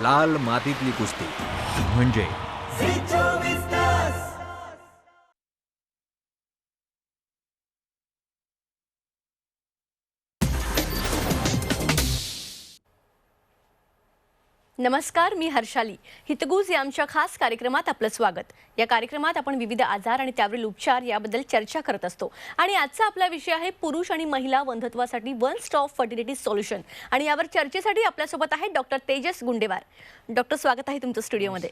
लाल मातीतली कुस्ती म्हणजे नमस्कार, मी हर्षाली. हितगुज या आमच्या खास कार्यक्रमात आपलं स्वागत. या कार्यक्रमात आपण विविध आजार आणि त्यावरील उपचार याबद्दल चर्चा करत असतो. आणि आजचा आपला विषय आहे पुरुष आणि महिला वंध्यत्वासाठी वन स्टॉप फर्टिलिटी सोल्युशन. आणि यावर चर्चेसाठी आपल्यासोबत आहे डॉक्टर तेजस गुंडेवार. डॉक्टर, स्वागत आहे तुमचं स्टुडिओमध्ये.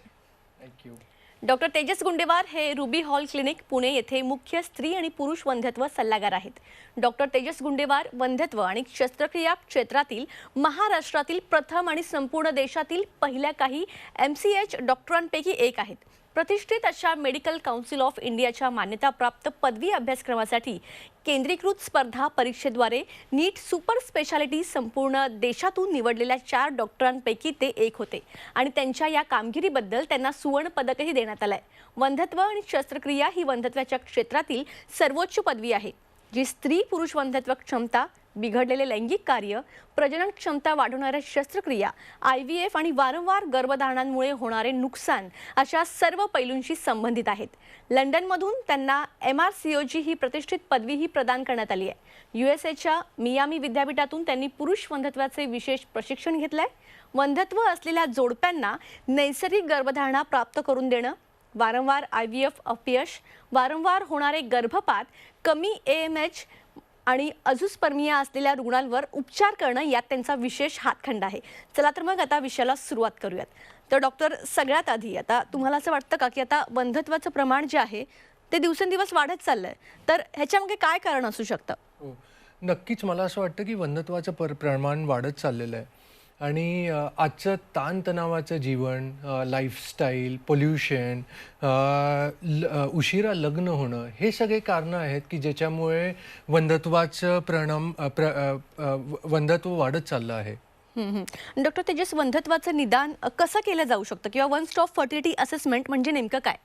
थँक्यू. डॉक्टर तेजस गुंडेवार हे रुबी हॉल क्लिनिक पुणे येथे मुख्य स्त्री आणि पुरुष वंध्यत्व सल्लागार आहेत. डॉक्टर तेजस गुंडेवार वंध्यत्व आणि शस्त्रक्रिया क्षेत्रातील महाराष्ट्रातील प्रथम आणि संपूर्ण देशातील पहिल्या काही MCH डॉक्टरांपैकी एक आहेत. प्रतिष्ठित अशा मेडिकल काउन्सिल ऑफ इंडियाच्या मान्यताप्राप्त पदवी अभ्यासक्रमासाठी केंद्रीकृत स्पर्धा परीक्षेद्वारे नीट सुपर स्पेशालिटी संपूर्ण देशातून निवडलेल्या 4 डॉक्टरांपैकी ते एक होते आणि त्यांच्या या कामगिरीबद्दल त्यांना सुवर्ण पदकही देण्यात आलंय. वंध्यत्व आणि शस्त्रक्रिया ही वंध्यत्वाच्या क्षेत्रातील सर्वोच्च पदवी आहे, जी स्त्री पुरुष वंध्यत्व क्षमता, बिघडलेले लैंगिक कार्य, प्रजनन क्षमता वाढवणाऱ्या शस्त्रक्रिया, IVF आणि वारंवार गर्भधारणांमुळे होणारे नुकसान अशा सर्व पैलूंशी संबंधित आहेत. लंडनमधून त्यांना MRCOG ही प्रतिष्ठित पदवीही प्रदान करण्यात आली आहे. USAच्या मियामी विद्यापीठातून त्यांनी पुरुष वंध्यत्वाचे विशेष प्रशिक्षण घेतलंय. वंध्यत्व असलेल्या जोडप्यांना नैसर्गिक गर्भधारणा प्राप्त करून देणं, वारंवार IVF अपयश, वारंवार होणारे गर्भपात, कमी AMH आणि अझुस्पर्मिया असलेल्या रुग्णांवर उपचार करणं यात त्यांचा विशेष हातखंडा आहे. चला तर मग आता विषयाला सुरुवात करूयात. तर डॉक्टर, सगळ्यात आधी आता तुम्हाला असं वाटतं का की आता वंध्यत्वाचं प्रमाण जे आहे ते दिवसेंदिवस वाढत चाललंय, तर ह्याच्यामागे काय कारण असू शकतं? हो, नक्कीच मला असं वाटतं की वंध्यत्वाचं प्रमाण वाढत चाललेलं आहे. आणि आजचं ताणतणावाचं जीवन, लाईफस्टाईल, पोल्युशन, उशिरा लग्न होणं, हे सगळे कारणं आहेत की ज्याच्यामुळे वंध्यत्वाचं वंध्यत्व वाढत चाललं आहे. डॉक्टर तेजस, वंध्यत्वाचं निदान कसं केलं जाऊ शकतं किंवा वन स्टॉप फर्टिलिटी असेसमेंट म्हणजे नेमकं काय?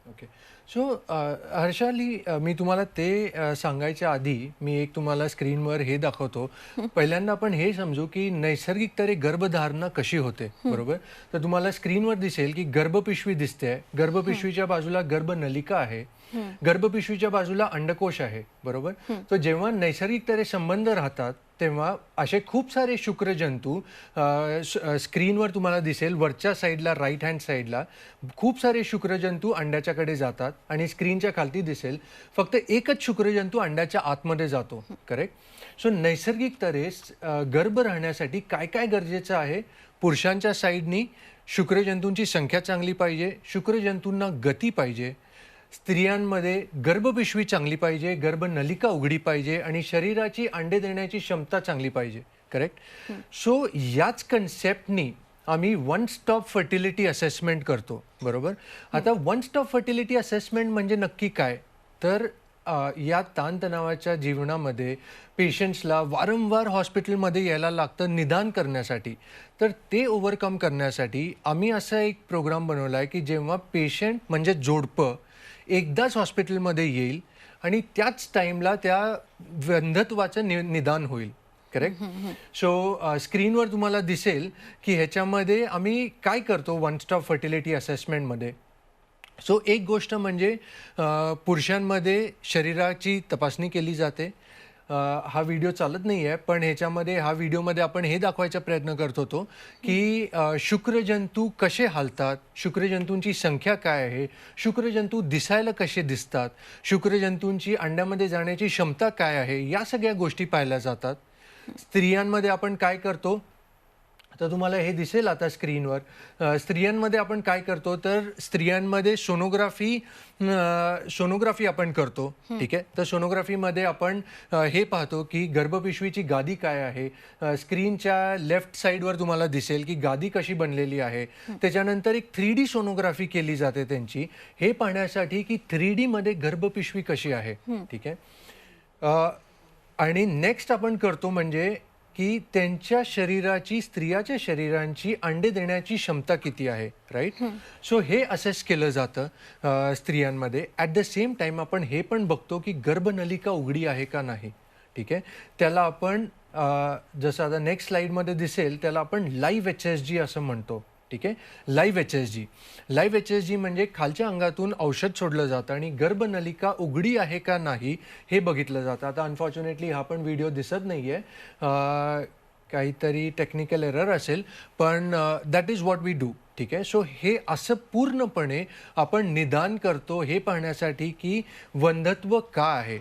ओके. सो हर्षाली, मी तुम्हाला ते सांगायच्या आधी मी एक तुम्हाला स्क्रीनवर हे दाखवतो. पहिल्यांदा आपण हे समजू की नैसर्गिक तरी गर्भधारणा कशी होते, बरोबर? तर तुम्हाला स्क्रीनवर दिसेल की गर्भपिशवी दिसते. गर्भपिशवीच्या बाजूला गर्भनलिका आहे, गर्भपिशवीच्या बाजूला अंडकोश आहे, बरोबर? तर जेव्हा नैसर्गिक तरी संबंध राहतात तेव्हा असे खूप सारे शुक्रजंतू, स्क्रीनवर तुम्हाला दिसेल वरच्या साईडला, राईट हँड साईडला खूप सारे शुक्रजंतू अंड्याच्याकडे जातात आणि स्क्रीनच्या खालती दिसेल फक्त एकच शुक्रजंतू अंड्याच्या आतमध्ये जातो, करेक्ट? सो नैसर्गिक तऱ्हेस गर्भ राहण्यासाठी काय काय गरजेचं आहे? पुरुषांच्या साईडनी शुक्रजंतूंची संख्या चांगली पाहिजे, शुक्रजंतूंना गती पाहिजे, स्त्रियांमध्ये गर्भपिशवी चांगली पाहिजे, गर्भनलिका उघडी पाहिजे आणि शरीराची अंडे देण्याची क्षमता चांगली पाहिजे, करेक्ट? सो याच कन्सेप्टनी आम्ही वन स्टॉप फर्टिलिटी असेसमेंट करतो, बरोबर? आता वन स्टॉप फर्टिलिटी असेसमेंट म्हणजे नक्की काय? तर या ताणतणावाच्या जीवनामध्ये पेशंट्सला वारंवार हॉस्पिटलमध्ये यायला लागतं निदान करण्यासाठी. तर ते ओव्हरकम करण्यासाठी आम्ही असा एक प्रोग्राम बनवला आहे की जेव्हा पेशंट म्हणजे जोडपं एकदाच हॉस्पिटलमध्ये येईल आणि त्याच टाईमला त्या वंध्यत्वाचं निदान होईल, करेक्ट? सो स्क्रीनवर तुम्हाला दिसेल की ह्याच्यामध्ये आम्ही काय करतो वन स्टॉप फर्टिलिटी असेसमेंटमध्ये. सो एक गोष्ट म्हणजे पुरुषांमध्ये शरीराची तपासणी केली जाते. हा व्हिडिओ चालत नाही आहे, पण ह्या व्हिडिओमध्ये आपण हे दाखवायचा प्रयत्न करत होतो की शुक्रजंतू कसे हालतात, शुक्रजंतूंची संख्या काय आहे, शुक्रजंतू दिसायला कसे दिसतात, शुक्रजंतूंची अंड्यामध्ये जाण्याची क्षमता काय आहे, या सगळ्या गोष्टी पाहिल्या जातात. स्त्रियांमध्ये आपण काय करतो तर तुम्हाला हे दिसेल आता स्क्रीनवर. स्त्रियांमध्ये आपण काय करतो तर स्त्रियांमध्ये सोनोग्राफी आपण करतो, ठीक आहे? तर सोनोग्राफीमध्ये आपण हे पाहतो की गर्भपिशवीची गादी काय आहे. स्क्रीनच्या लेफ्ट साईडवर तुम्हाला दिसेल की गादी कशी बनलेली आहे. त्याच्यानंतर एक 3D सोनोग्राफी केली जाते त्यांची, हे पाहण्यासाठी की 3D मध्ये गर्भपिशवी कशी आहे, ठीक आहे? आणि नेक्स्ट आपण करतो म्हणजे की त्यांच्या शरीराची, स्त्रियाच्या शरीरांची अंडे देण्याची क्षमता किती आहे, राईट? सो हे असेस केलं जातं स्त्रियांमध्ये. ॲट द सेम टाईम आपण हे पण बघतो की गर्भनलिका उघडी आहे का नाही, ठीक आहे? त्याला आपण जसं आता नेक्स्ट स्लाइडमध्ये दिसेल त्याला आपण लाईव्ह HSG असं म्हणतो, ठीक आहे. लाईव्ह HSG म्हणजे खालच्या अंगातून औषध सोडलं जातं आणि गर्भनलिका उघडी आहे का नाही हे बघितलं जातं. आता अनफॉर्च्युनेटली हा पण व्हिडिओ दिसत नाही आहे, काहीतरी टेक्निकल एरर असेल, पण that is what we do. ठीक आहे. सो हे असं पूर्णपणे आपण निदान करतो हे पाहण्यासाठी की वंध्यत्व का आहे.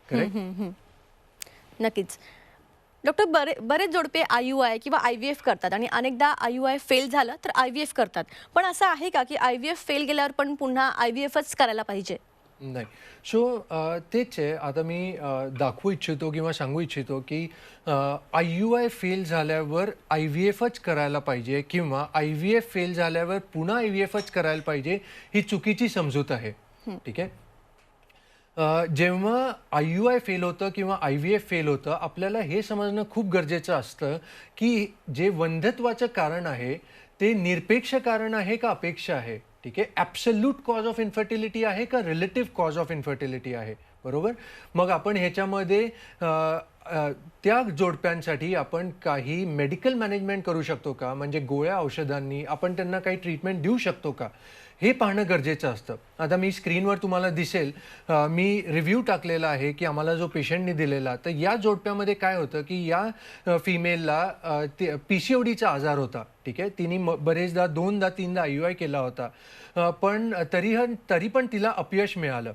करेक्ट. नक्कीच. डॉक्टर, बरेच जोडपे IUI किंवा IVF करतात आणि अनेकदा IUI फेल झालं तर IVF करतात. पण असं आहे का की IVF फेल गेल्यावर पण पुन्हा IVFच करायला पाहिजे? नाही. सो तेच आहे. आता मी दाखवू इच्छितो किंवा सांगू इच्छितो की IUI फेल झाल्यावर IVFच करायला पाहिजे किंवा IVF फेल झाल्यावर पुन्हा IVFच करायला पाहिजे, ही चुकीची समजूत आहे. ठीक आहे. जेव्हा IUI फेल होतं किंवा IVF फेल होतं, आपल्याला हे समजणं खूप गरजेचं असतं की जे वंध्यत्वाचं कारण आहे ते निरपेक्ष कारण आहे का अपेक्षा आहे. ठीक आहे. ॲब्सोल्यूट कॉज ऑफ इन्फर्टिलिटी आहे का रिलेटिव्ह कॉज ऑफ इन्फर्टिलिटी आहे. बरोबर. मग आपण ह्याच्यामध्ये त्या जोडप्यांसाठी आपण काही मेडिकल मॅनेजमेंट करू शकतो का, म्हणजे गोळ्या औषधांनी आपण त्यांना काही ट्रीटमेंट देऊ शकतो का, हे पाहणं गरजेचं असतं. आता मी स्क्रीनवर तुम्हाला दिसेल, मी रिव्ह्यू टाकलेला आहे की आम्हाला जो पेशंटने दिलेला, तर या जोडप्यामध्ये काय होतं की या फिमेलला PCODचा आजार होता. ठीक आहे. तिने बरेचदा 2दा 3दा IUI केला होता, पण तरी पण तिला अपयश मिळालं.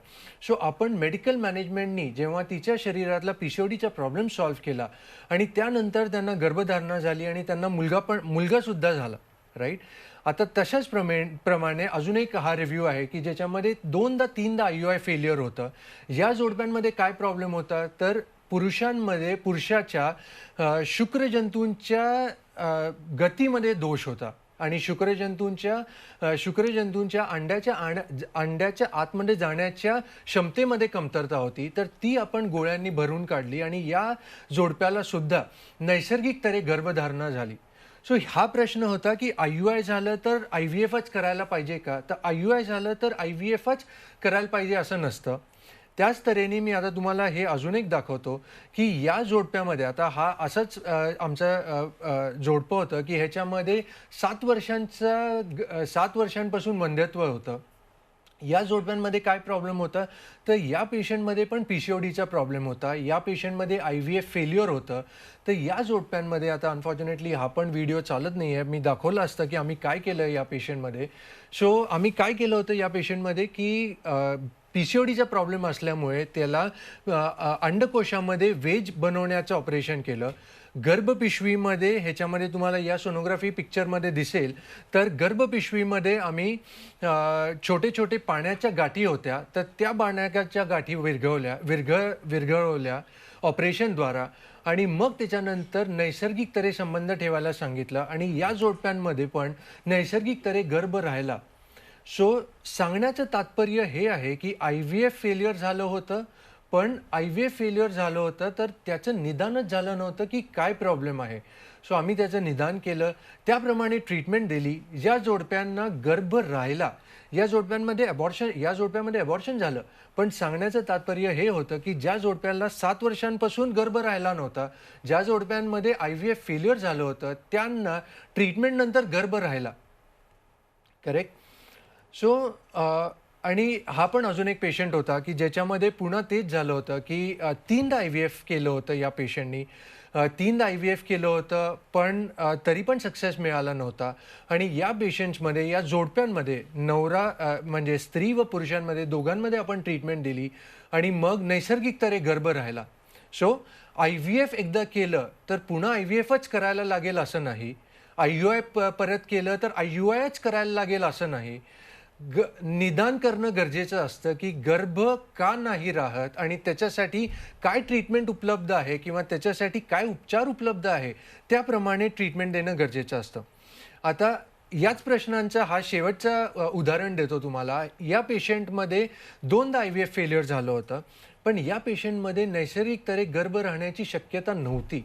सो आपण मेडिकल मॅनेजमेंटनी जेव्हा तिच्या शरीरातला PCODचा प्रॉब्लेम सॉल्व्ह केला आणि त्यानंतर त्यांना गर्भधारणा झाली आणि त्यांना मुलगासुद्धा झाला. राईट. आता तशाच प्रमाणे अजून एक हा रिव्ह्यू आहे की ज्याच्यामध्ये 2दा 3दा IUI फेल्युअर होतं. या जोडप्यांमध्ये काय प्रॉब्लेम होता, तर पुरुषाच्या शुक्रजंतूंच्या गतीमध्ये दोष होता आणि शुक्रजंतूंच्या अंड्याच्या आतमध्ये जाण्याच्या क्षमतेमध्ये कमतरता होती. तर ती आपण गोळ्यांनी भरून काढली आणि या जोडप्याला सुद्धा नैसर्गिक तरे गर्भधारणा झाली. सो हा प्रश्न होता की IUI झालं तर IVFच करायला पाहिजे का, तर IUI झालं तर IVFच करायला पाहिजे असं नसतं. त्याच तऱ्हेने मी आता तुम्हाला हे अजून एक दाखवतो की या जोडप्यामध्ये आता हा असंच आमचं जोडपं होतं की ह्याच्यामध्ये 7 वर्षांपासून वंध्यत्व होतं. या जोडप्यांमध्ये काय प्रॉब्लेम होता, तर या पेशंटमध्ये पण PCODचा प्रॉब्लेम होता, या पेशंटमध्ये IVF फेल्युअर होतं. तर या जोडप्यांमध्ये आता अनफॉर्च्युनेटली हा पण व्हिडिओ चालत नाही आहे, मी दाखवलं असतं की आम्ही काय केलं या पेशंटमध्ये. सो आम्ही काय केलं होतं या पेशंटमध्ये की PCODचा प्रॉब्लेम असल्यामुळे त्याला अंडकोशामध्ये वेज बनवण्याचं ऑपरेशन केलं. गर्भपिशवीमध्ये ह्याच्यामध्ये तुम्हाला या सोनोग्राफी पिक्चरमध्ये दिसेल, तर गर्भपिशवीमध्ये आम्ही छोटे छोटे पाण्याच्या गाठी होत्या, तर त्या पाण्याच्या गाठी विरघळवल्या ऑपरेशनद्वारा आणि मग त्याच्यानंतर नैसर्गिक तरे संबंध ठेवायला सांगितलं आणि या जोडप्यांमध्ये पण नैसर्गिक तरे गर्भ राहिला. सो सांगण्याचं तात्पर्य हे आहे की IVF फेल्युअर झालं होतं, पण IVF फेल्युअर झालं होतं तर त्याचं निदानच झालं नव्हतं की काय प्रॉब्लेम आहे. सो आम्ही त्याचं निदान केलं, त्याप्रमाणे ट्रीटमेंट दिली. ज्या जोडप्यांना गर्भ राहिला, या जोडप्यामध्ये अबॉर्शन झालं, पण सांगण्याचं तात्पर्य हे होतं की ज्या जोडप्याला 7 वर्षांपासून गर्भ राहिला नव्हता, ज्या जोडप्यांमध्ये IVF फेल्युअर झालं होतं, त्यांना ट्रीटमेंटनंतर गर्भ राहिला. करेक्ट. सो आणि हा पण अजून एक पेशंट होता की ज्याच्यामध्ये पुन्हा तेच झालं होतं की 3दा IVF केलं होतं या पेशंटनी. 3दा IVF केलं होतं, पण तरी पण सक्सेस मिळाला नव्हता. आणि या पेशंट्समध्ये, या जोडप्यांमध्ये म्हणजे स्त्री व पुरुषांमध्ये दोघांमध्ये आपण ट्रीटमेंट दिली आणि मग नैसर्गिक तरे गर्भ राहिला. सो IVF एकदा केलं तर पुन्हा IVFच करायला लागेल असं नाही. IUI परत केलं तर IUIच करायला लागेल असं नाही. निदान करणं गरजेचं असतं की गर्भ का नाही राहत आणि त्याच्यासाठी काय ट्रीटमेंट उपलब्ध आहे किंवा त्याच्यासाठी काय उपचार उपलब्ध आहे, त्याप्रमाणे ट्रीटमेंट देणं गरजेचं असतं. आता याच प्रश्नांचा हा शेवटचा उदाहरण देतो तुम्हाला. या पेशंटमध्ये 2दा IVF फेल्युअर झालं होतं, पण या पेशंटमध्ये नैसर्गिक तरे गर्भ राहण्याची शक्यता नव्हती.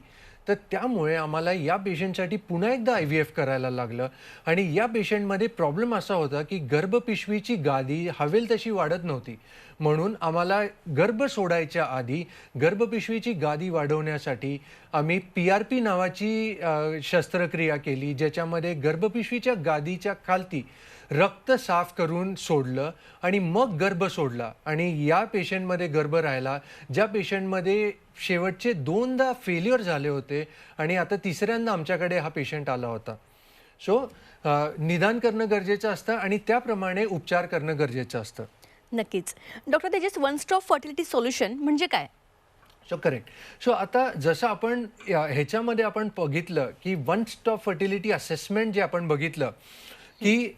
तर त्यामुळे आम्हाला या पेशंटसाठी पुन्हा एकदा IVF करायला लागलं आणि या पेशंटमध्ये प्रॉब्लेम असा होता की गर्भपिशवीची गादी हवेल तशी वाढत नव्हती. म्हणून आम्हाला गर्भ सोडायच्या आधी गर्भपिशवीची गादी वाढवण्यासाठी आम्ही PRP नावाची शस्त्रक्रिया केली, ज्याच्यामध्ये गर्भपिशवीच्या गादीच्या खालती रक्त साफ करून सोडलं आणि मग गर्भ सोडला आणि या पेशंटमध्ये गर्भ राहिला, ज्या पेशंटमध्ये शेवटचे 2दा फेल्युअर झाले होते आणि आता तिसऱ्यांदा आमच्याकडे हा पेशंट आला होता. सो निदान करणं गरजेचं असतं आणि त्याप्रमाणे उपचार करणं गरजेचं असतं. नक्कीच. Doctor Tejas, one stop fertility solution म्हणजे काय? So correct. सो आता जसं आपण ह्याच्यामध्ये आपण बघितलं की वन स्टॉप फर्टिलिटी असेसमेंट जे आपण बघितलं की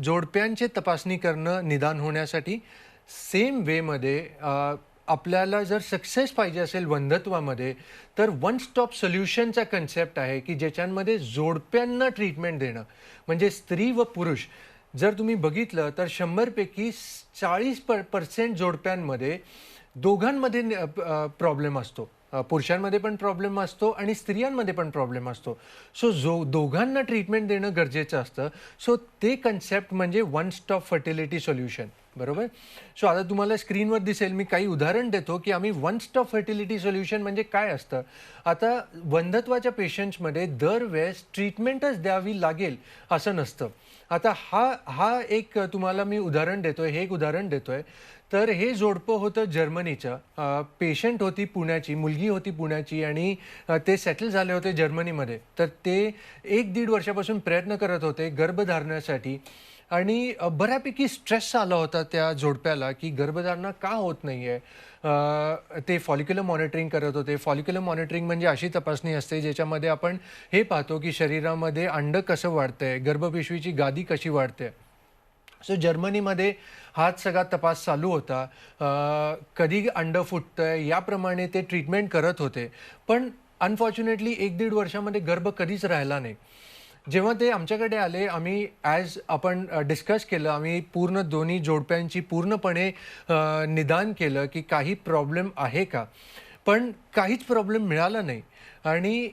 जोडप्यांचे तपासणी करणं निदान होण्यासाठी सेम वेमध्ये आपल्याला जर सक्सेस पाहिजे असेल वंध्यत्वामध्ये तर वन स्टॉप सोल्युशनचा कन्सेप्ट आहे की ज्याच्यामध्ये जोडप्यांना ट्रीटमेंट देणं. म्हणजे स्त्री व पुरुष जर तुम्ही बघितलं तर 100 पैकी 40% जोडप्यांमध्ये दोघांमध्ये प्रॉब्लेम असतो. पुरुषांमध्ये पण प्रॉब्लेम असतो आणि स्त्रियांमध्ये पण प्रॉब्लेम असतो. सो दोघांना ट्रीटमेंट देणं गरजेचं असतं. सो ते कन्सेप्ट म्हणजे वन स्टॉप फर्टिलिटी सोल्युशन. बरोबर. सो आता तुम्हाला स्क्रीनवर दिसेल, मी काही उदाहरण देतो की आम्ही वन स्टॉप फर्टिलिटी सोल्युशन म्हणजे काय असतं. आता वंध्यत्वाच्या पेशंट्समध्ये दरवेळेस ट्रीटमेंटच द्यावी लागेल असं नसतं. आता हा एक तुम्हाला मी उदाहरण देतोय, हे एक उदाहरण देतोय. तर हे जोडपं होतं जर्मनीचं. पेशंट होती पुण्याची, मुलगी होती पुण्याची आणि ते सेटल झाले होते जर्मनीमध्ये. तर ते 1-1.5 वर्षापासून प्रयत्न करत होते गर्भधारणासाठी आणि बऱ्यापैकी स्ट्रेस आला होता त्या जोडप्याला की गर्भधारणा का होत नाही आहे. ते फॉलिक्युलर मॉनिटरिंग करत होते. फॉलिक्युलर मॉनिटरिंग म्हणजे अशी तपासणी असते ज्याच्यामध्ये आपण हे पाहतो की शरीरामध्ये अंड कसं वाढतंय, गर्भपिशवीची गादी कशी वाढते. सो जर्मनीमध्ये हाच सगळा तपास चालू होता. कधी अंड फुटतंय याप्रमाणे ते ट्रीटमेंट करत होते. पण अनफॉर्च्युनेटली 1-1.5 वर्षामध्ये गर्भ कधीच राहिला नाही. जेव्हा ते आमच्याकडे आले, आम्ही आपण डिस्कस केलं, आम्ही पूर्ण दोन्ही जोडप्यांची पूर्णपणे निदान केलं की काही प्रॉब्लेम आहे का. पण काहीच प्रॉब्लेम मिळाला नाही आणि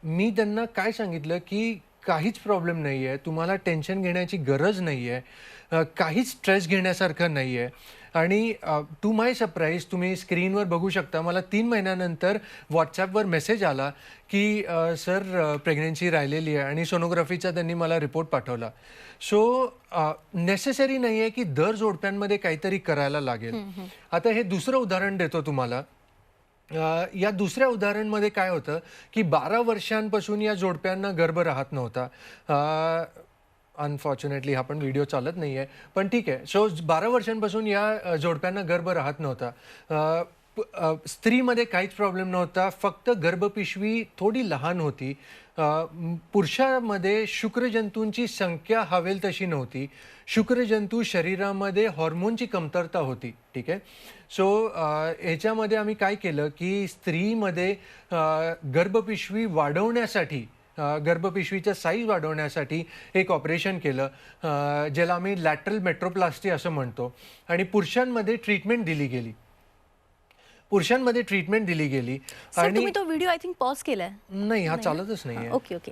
मी त्यांना काय सांगितलं की काहीच प्रॉब्लेम नाही आहे, तुम्हाला टेन्शन घेण्याची गरज नाही आहे, काहीच स्ट्रेस घेण्यासारखं नाही आहे. आणि टू माय सरप्राईज तुम्ही स्क्रीनवर बघू शकता, मला 3 महिन्यानंतर व्हॉट्सॲपवर मेसेज आला की सर प्रेग्नन्सी राहिलेली आहे आणि सोनोग्राफीचा त्यांनी मला रिपोर्ट पाठवला. सो नेसेसरी नाही आहे की दर जोडप्यांमध्ये काहीतरी करायला लागेल. आता हे दुसरं उदाहरण देतो तुम्हाला. या दुसऱ्या उदाहरणमध्ये काय होतं की 12 वर्षांपासून या जोडप्यांना गर्भ राहत नव्हता. अनफॉर्च्युनेटली हा पण व्हिडिओ चालत नाही आहे, पण ठीक आहे. सो 12 वर्षांपासून या जोडप्यांना गर्भ राहत नव्हता. स्त्रीमध्ये काहीच प्रॉब्लेम नव्हता, फक्त गर्भपिशवी थोडी लहान होती. पुरुषामध्ये शुक्रजंतूंची संख्या हवेल तशी नव्हती. शुक्रजंतू शरीरामध्ये हॉर्मोनची कमतरता होती. ठीक आहे. सो ह्याच्यामध्ये आम्ही काय केलं की स्त्रीमध्ये गर्भपिशवी वाढवण्यासाठी, गर्भपिशवीचं साईज वाढवण्यासाठी एक ऑपरेशन केलं, ज्याला आम्ही लॅटरल मेट्रोप्लास्टी असं म्हणतो. आणि पुरुषांमध्ये ट्रीटमेंट दिली गेली. आणि तुम्ही तो व्हिडिओ आय थिंक पॉज केलाय. नाही, हा चालतच नाही आहे. ओके ओके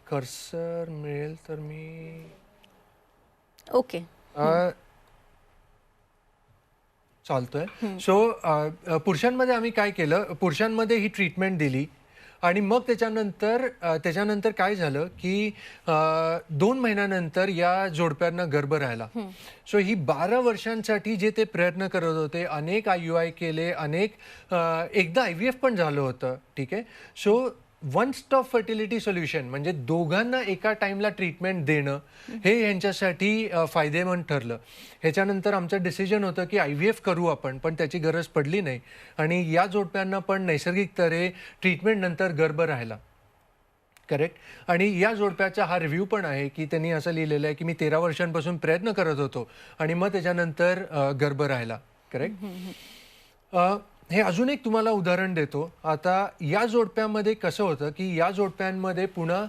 कर्सर मिळेल तर मी ओके चालतोय. सो पुरुषांमध्ये आम्ही काय केलं, पुरुषांमध्ये ही ट्रीटमेंट दिली आणि मग त्याच्यानंतर काय झालं की 2 महिन्यानंतर या जोडप्यांना गर्भ राहिला. सो ही 12 वर्षांसाठी जे ते प्रयत्न करत होते, अनेक IUI केले, एकदा IVF पण झालं होतं. ठीक आहे. So one stop fertility solution म्हणजे दोघांना एका टाइमला ट्रीटमेंट देणं हे यांच्यासाठी फायदेमंद ठरलं. ह्याच्यानंतर आमचं डिसिजन होतं की IVF करू आपण, पण त्याची गरज पडली नाही आणि या जोडप्यांना पण नैसर्गिक तऱ्हे ट्रीटमेंट नंतर गर्भ राहिला. करेक्ट. आणि या जोडप्याचा हा रिव्ह्यू पण आहे की त्यांनी असं लिहिलेलं आहे की मी 13 वर्षांपासून प्रयत्न करत होतो आणि मग त्याच्यानंतर गर्भ राहिला. करेक्ट. हे अजून एक तुम्हाला उदाहरण देतो. आता या जोडप्यामध्ये कसं होतं की या जोडप्यांमध्ये पुन्हा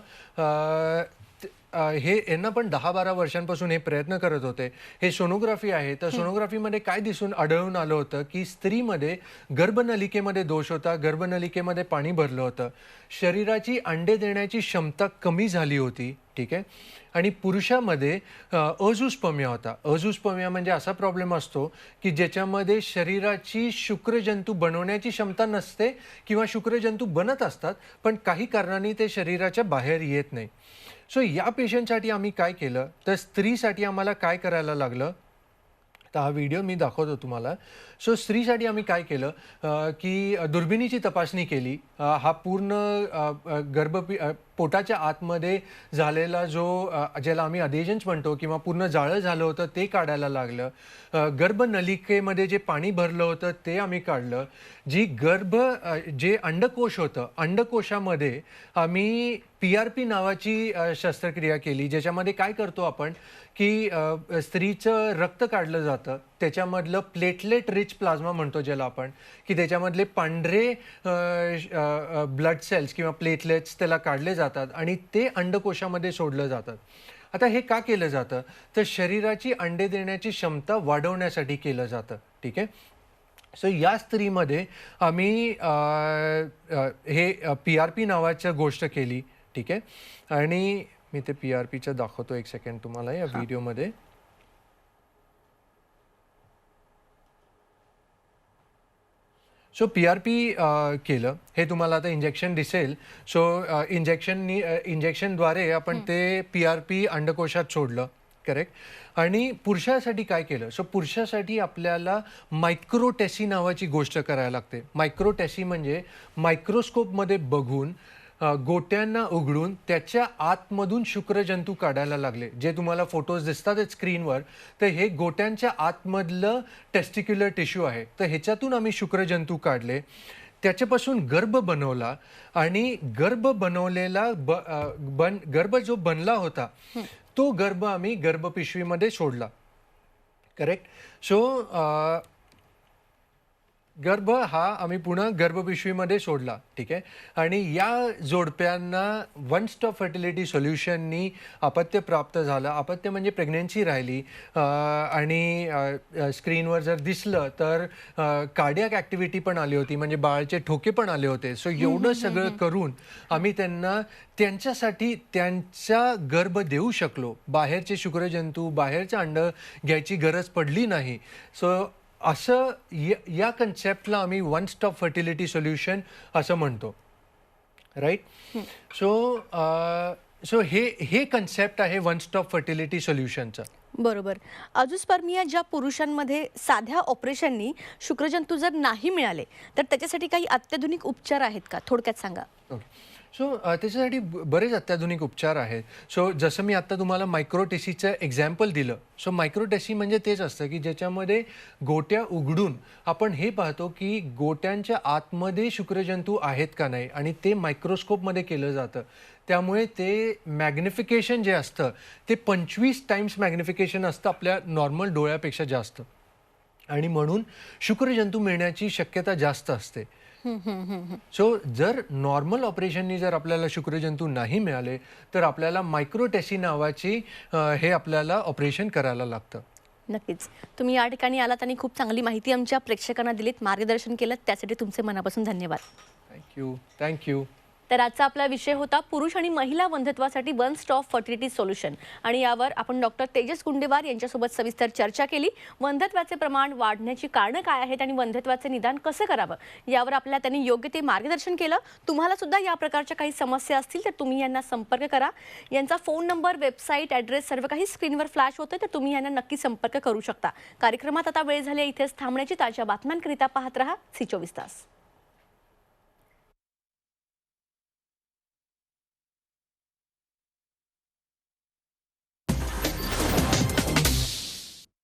हे यांना पण 10-12 वर्षांपासून हे प्रयत्न करत होते. हे सोनोग्राफी आहे, तर सोनोग्राफीमध्ये काय आढळून आलं होतं की स्त्रीमध्ये गर्भनलिकेमध्ये दोष होता, गर्भनलिकेमध्ये पाणी भरलं होतं, शरीराची अंडे देण्याची क्षमता कमी झाली होती, ठीक आहे. आणि पुरुषामध्ये अझूस्पर्मिया होता. अझूस्पर्मिया म्हणजे असा प्रॉब्लेम असतो की ज्याच्यामध्ये शरीराची शुक्रजंतू बनवण्याची क्षमता नसते किंवा शुक्रजंतू बनत असतात, पण काही कारणाने ते शरीराच्या बाहेर येत नाही. सो या पेशंटसाठी आम्ही काय केलं, तर स्त्रीसाठी आम्हाला काय करायला लागलं, तर हा व्हिडिओ मी दाखवतो तुम्हाला. सो स्त्रीसाठी आम्ही काय केलं की दुर्बिणीची तपासणी केली. हा पूर्ण पोटाच्या आतमध्ये झालेला जो ज्याला आम्ही अधेजन्स म्हणतो किंवा पूर्ण जाळं झालं होतं ते काढायला लागलं. गर्भनलिकेमध्ये जे पाणी भरलं होतं ते आम्ही काढलं. जे अंडकोश होतं, अंडकोशामध्ये आम्ही PRP नावाची शस्त्रक्रिया केली, ज्याच्यामध्ये काय करतो आपण की स्त्रीचं रक्त काढलं जातं, त्याच्यामधलं प्लेटलेट रिच प्लाझ्मा म्हणतो ज्याला आपण, की त्याच्यामधले पांढरे ब्लड सेल्स किंवा प्लेटलेट्स त्याला काढले जातात आणि ते अंडकोशामध्ये सोडलं जातात. आता हे का केलं जातं, तर शरीराची अंडे देण्याची क्षमता वाढवण्यासाठी केलं जातं, ठीक आहे. सो या स्त्रीमध्ये आम्ही हे PRP नावाचं गोष्ट केली, ठीक आहे. आणि मी ते PRPचं दाखवतो एक सेकंड तुम्हाला या व्हिडिओमध्ये. सो PRP केलं, हे तुम्हाला आता इंजेक्शन दिसेल. सो इंजेक्शनद्वारे आपण ते PRP अंडकोशात सोडलं, करेक्ट. आणि पुरुषासाठी काय केलं, सो पुरुषासाठी आपल्याला मायक्रोटेसी नावाची गोष्ट करायला लागते. मायक्रोटेसी म्हणजे मायक्रोस्कोपमध्ये बघून गोट्यांना उघडून त्याच्या आतमधून शुक्रजंतू काढायला लागले. जे तुम्हाला फोटोज दिसतात स्क्रीनवर, तर हे गोट्यांच्या आतमधलं टेस्टिक्युलर टिश्यू आहे. तर ह्याच्यातून आम्ही शुक्रजंतू काढले, त्याच्यापासून गर्भ बनवला आणि गर्भ बनवलेला गर्भ जो बनला होता तो गर्भ आम्ही गर्भपिशवीमध्ये सोडला, करेक्ट. सो गर्भ हा आम्ही पुन्हा गर्भपिशवीमध्ये सोडला, ठीक आहे. आणि या जोडप्यांना वन स्टॉप फर्टिलिटी सोल्युशननी अपत्य प्राप्त झालं. अपत्य म्हणजे प्रेग्नेन्सी राहिली. आणि स्क्रीनवर जर दिसलं तर कार्डियाक ॲक्टिव्हिटी पण आली होती, म्हणजे बाळाचे ठोके पण आले होते. सो एवढं सगळं करून आम्ही त्यांना त्यांच्यासाठी त्यांचा गर्भ देऊ शकलो. बाहेरचे शुक्रजंतू, बाहेरचं अंड घ्यायची गरज पडली नाही. सो असं या कन्सेप्टला आम्ही वन स्टॉप फर्टिलिटी सोल्युशन असं म्हणतो, राईट. सो हे कन्सेप्ट आहे वन स्टॉप फर्टिलिटी सोल्युशनचं. बरोबर. अझूस्पर्मिया ज्या पुरुषांमध्ये साध्या ऑपरेशननी शुक्रजंतू जर नाही मिळाले तर त्याच्यासाठी काही अत्याधुनिक उपचार आहेत का, थोडक्यात सांगा. ओके. सो त्याच्यासाठी बरेच अत्याधुनिक उपचार आहेत. सो जसं मी आत्ता तुम्हाला मायक्रोटेसीचं एक्झाम्पल दिलं. सो मायक्रोटेसी म्हणजे तेच असतं की ज्याच्यामध्ये गोट्या उघडून आपण हे पाहतो की गोट्यांच्या आतमध्ये शुक्रजंतू आहेत का नाही, आणि ते मायक्रोस्कोपमध्ये केलं जातं. त्यामुळे ते मॅग्निफिकेशन जे असतं ते 25 टाइम्स मॅग्निफिकेशन असतं आपल्या नॉर्मल डोळ्यापेक्षा जास्त, आणि म्हणून शुक्रजंतू मिळण्याची शक्यता जास्त असते. सो जर नॉर्मल ऑपरेशननी जर आपल्याला शुक्रजंतू नाही मिळाले तर आपल्याला मायक्रोटेसी नावाची हे आपल्याला ऑपरेशन करायला लागतं. नक्कीच. तुम्ही या ठिकाणी आलात आणि खूप चांगली माहिती आमच्या प्रेक्षकांना दिलीत, मार्गदर्शन केलं, त्यासाठी तुमचे मनापासून धन्यवाद. थँक्यू. तर आजचा आपला विषय होता पुरुष आणि महिला वंध्यत्वासाठी वन स्टॉप फर्टिलिटी सोल्युशन, आणि यावर आपण डॉक्टर तेजस गुंडेवार यांच्यासोबत सविस्तर चर्चा केली. वंध्यत्वाचे प्रमाण वाढण्याची कारणं काय आहेत आणि वंध्यत्वाचे निदान कसं करावं यावर आपल्याला त्यांनी योग्य ते मार्गदर्शन केलं. तुम्हाला सुद्धा या प्रकारच्या काही समस्या असतील तर तुम्ही यांना संपर्क करा. यांचा फोन नंबर, वेबसाईट, ॲड्रेस सर्व काही स्क्रीनवर फ्लॅश होतं, तर तुम्ही यांना नक्की संपर्क करू शकता. कार्यक्रमात आता वेळ झाली इथेच थांबण्याची. ताज्या बातम्यांकरिता पाहत रहा सी 24 तास.